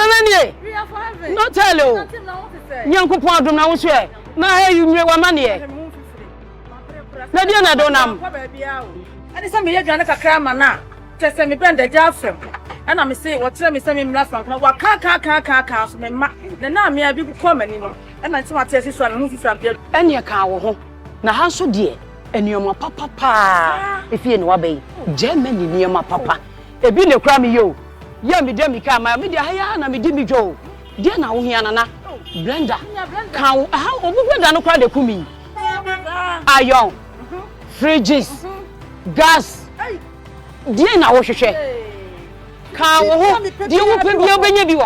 Mamma, not tell you. Yankupon do now swear. Now you knew what money. Nadiana don't know. And it's a million crammer now. Just send me brand the Jaffrem. And I'm saying, what tell me some last month. What car, the name may be common, you know. And I tell this one movie from here. And your car, now how so dear, and your papa, if you know obey, Germany near my papa. A been a crammy you. Yammy demi come, my media, and I'm a demi Joe. Dear now, Hiana, Brenda, cow, how Brenda no cry the kumi. Iron, fridges, gas. Dear now, what you say? Cow, do you open your baby?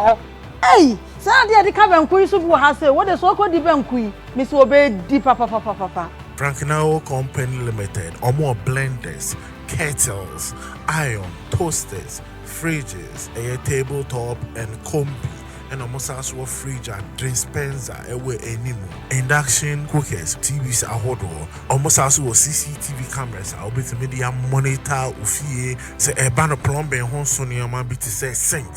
Hey, Sandy, the cabin queen soup has said, what is so called the bank queen, Miss Obey, deep papa. Francnao Company Limited, or more blenders, kettles, iron, toasters, fridges, a tabletop, and combi. And almost also a fridge and dispenser away anymore. Induction cookers, TVs are hot door. Almost also CCTV cameras. I'll be to media monitor ufie. Say a banner plumbing honsonia man be to say sink,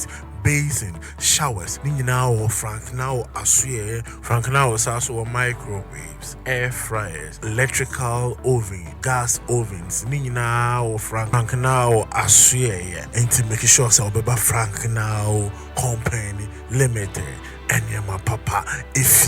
basin, showers. Now Francnao assuye. Francnao is also microwaves, air fryers, electrical oven, gas ovens. Now Francnao assuye. And to make sure so be Francnao Company Limited and my papa if